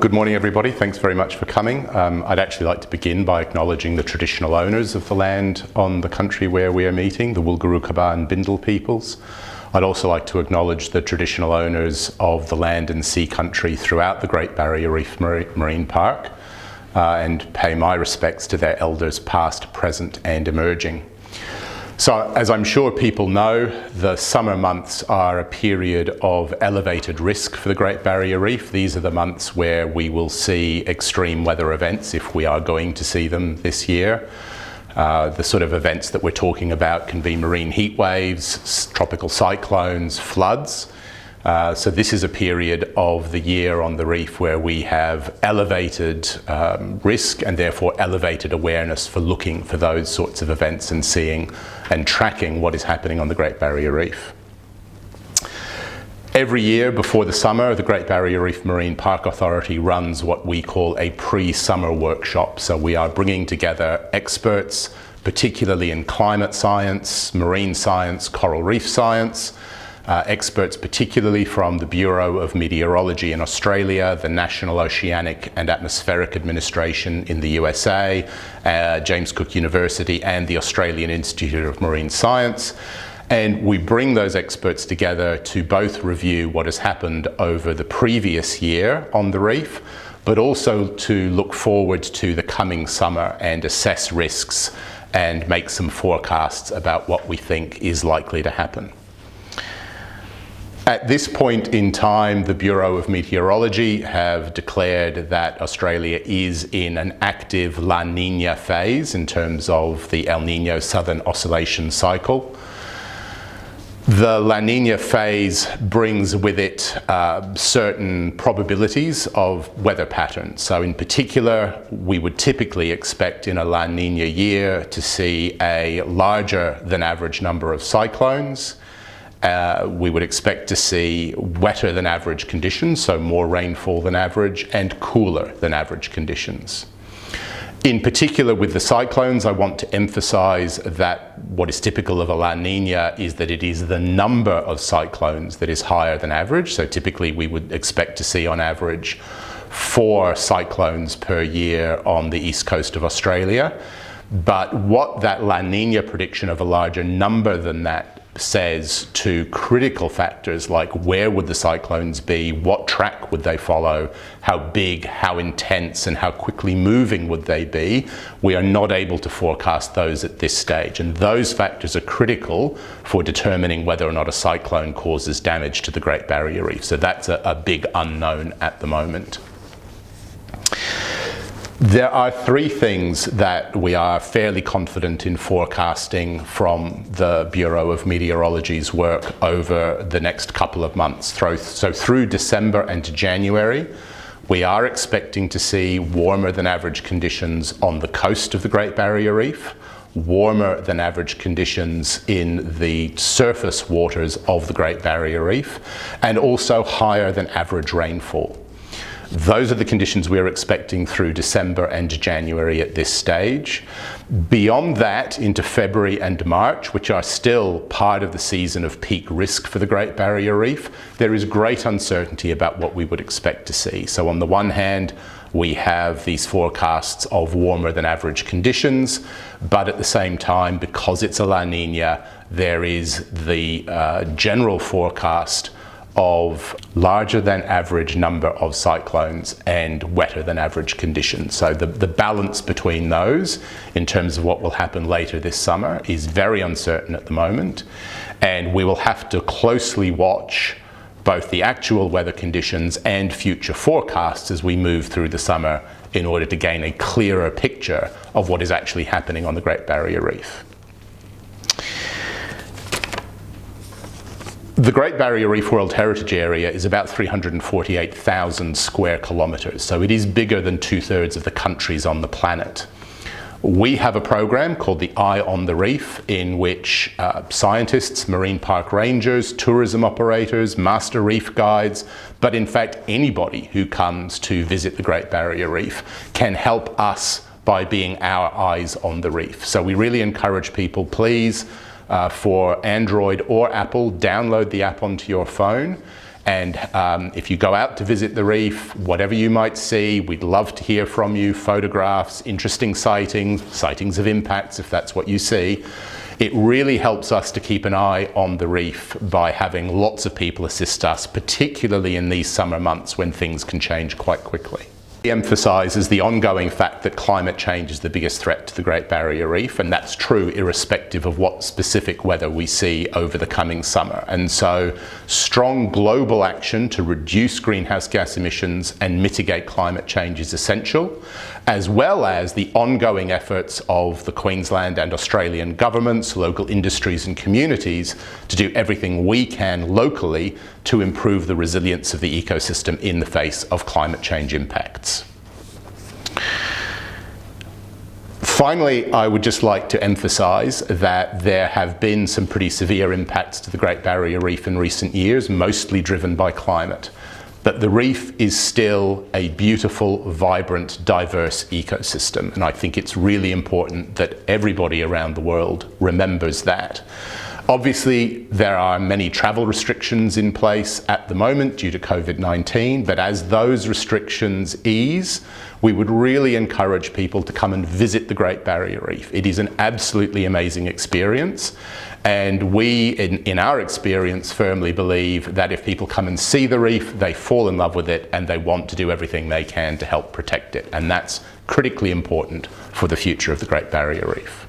good morning everybody. Thanks very much for coming. I'd actually like to begin by acknowledging the traditional owners of the land on the country where we are meeting, the Wulgurukaba and Bindal peoples. I'd also like to acknowledge the traditional owners of the land and sea country throughout the Great Barrier Reef Marine Park and pay my respects to their elders past, present and emerging. So, as I'm sure people know, the summer months are a period of elevated risk for the Great Barrier Reef. These are the months where we will see extreme weather events, if we are going to see them this year. The sort of events that we're talking about can be marine heat waves, tropical cyclones, floods. So this is a period of the year on the reef where we have elevated risk and therefore elevated awareness for looking for those sorts of events and seeing and tracking what is happening on the Great Barrier Reef. Every year before the summer, the Great Barrier Reef Marine Park Authority runs what we call a pre-summer workshop. So we are bringing together experts, particularly in climate science, marine science, coral reef science, experts particularly from the Bureau of Meteorology in Australia, the National Oceanic and Atmospheric Administration in the USA, James Cook University and the Australian Institute of Marine Science. And we bring those experts together to both review what has happened over the previous year on the reef, but also to look forward to the coming summer and assess risks and make some forecasts about what we think is likely to happen. At this point in time, the Bureau of Meteorology have declared that Australia is in an active La Niña phase in terms of the El Niño Southern Oscillation Cycle. The La Niña phase brings with it certain probabilities of weather patterns. So in particular, we would typically expect in a La Niña year to see a larger than average number of cyclones. We would expect to see wetter than average conditions, so more rainfall than average, and cooler than average conditions. In particular with the cyclones, I want to emphasize that what is typical of a La Niña is that it is the number of cyclones that is higher than average. So typically we would expect to see on average 4 cyclones per year on the east coast of Australia. But what that La Niña prediction of a larger number than that says to critical factors like where would the cyclones be, what track would they follow, how big, how intense and how quickly moving would they be, we are not able to forecast those at this stage. And those factors are critical for determining whether or not a cyclone causes damage to the Great Barrier Reef. So that's a big unknown at the moment. There are 3 things that we are fairly confident in forecasting from the Bureau of Meteorology's work over the next couple of months. So through December and January, we are expecting to see warmer than average conditions on the coast of the Great Barrier Reef, warmer than average conditions in the surface waters of the Great Barrier Reef, and also higher than average rainfall. Those are the conditions we're expecting through December and January at this stage. Beyond that, into February and March, which are still part of the season of peak risk for the Great Barrier Reef, there is great uncertainty about what we would expect to see. So on the one hand, we have these forecasts of warmer than average conditions, but at the same time, because it's a La Niña, there is the general forecast of larger than average number of cyclones and wetter than average conditions. So the balance between those in terms of what will happen later this summer is very uncertain at the moment, and we will have to closely watch both the actual weather conditions and future forecasts as we move through the summer in order to gain a clearer picture of what is actually happening on the Great Barrier Reef. The Great Barrier Reef World Heritage Area is about 348,000 square kilometres, so it is bigger than 2/3 of the countries on the planet. We have a program called the Eye on the Reef in which scientists, marine park rangers, tourism operators, master reef guides, but in fact anybody who comes to visit the Great Barrier Reef can help us by being our eyes on the reef. So we really encourage people, please, for Android or Apple, download the app onto your phone And if you go out to visit the reef, whatever you might see, we'd love to hear from you. Photographs, interesting sightings of impacts if that's what you see. It really helps us to keep an eye on the reef by having lots of people assist us, particularly in these summer months when things can change quite quickly. He emphasises the ongoing fact that climate change is the biggest threat to the Great Barrier Reef, and that's true irrespective of what specific weather we see over the coming summer. And so strong global action to reduce greenhouse gas emissions and mitigate climate change is essential, as well as the ongoing efforts of the Queensland and Australian governments, local industries and communities to do everything we can locally to improve the resilience of the ecosystem in the face of climate change impacts. Finally, I would just like to emphasise that there have been some pretty severe impacts to the Great Barrier Reef in recent years, mostly driven by climate. But the reef is still a beautiful, vibrant, diverse ecosystem, and I think it's really important that everybody around the world remembers that. Obviously, there are many travel restrictions in place at the moment due to COVID-19, but as those restrictions ease, we would really encourage people to come and visit the Great Barrier Reef. It is an absolutely amazing experience, and we, in our experience, firmly believe that if people come and see the reef, they fall in love with it and they want to do everything they can to help protect it, and that's critically important for the future of the Great Barrier Reef.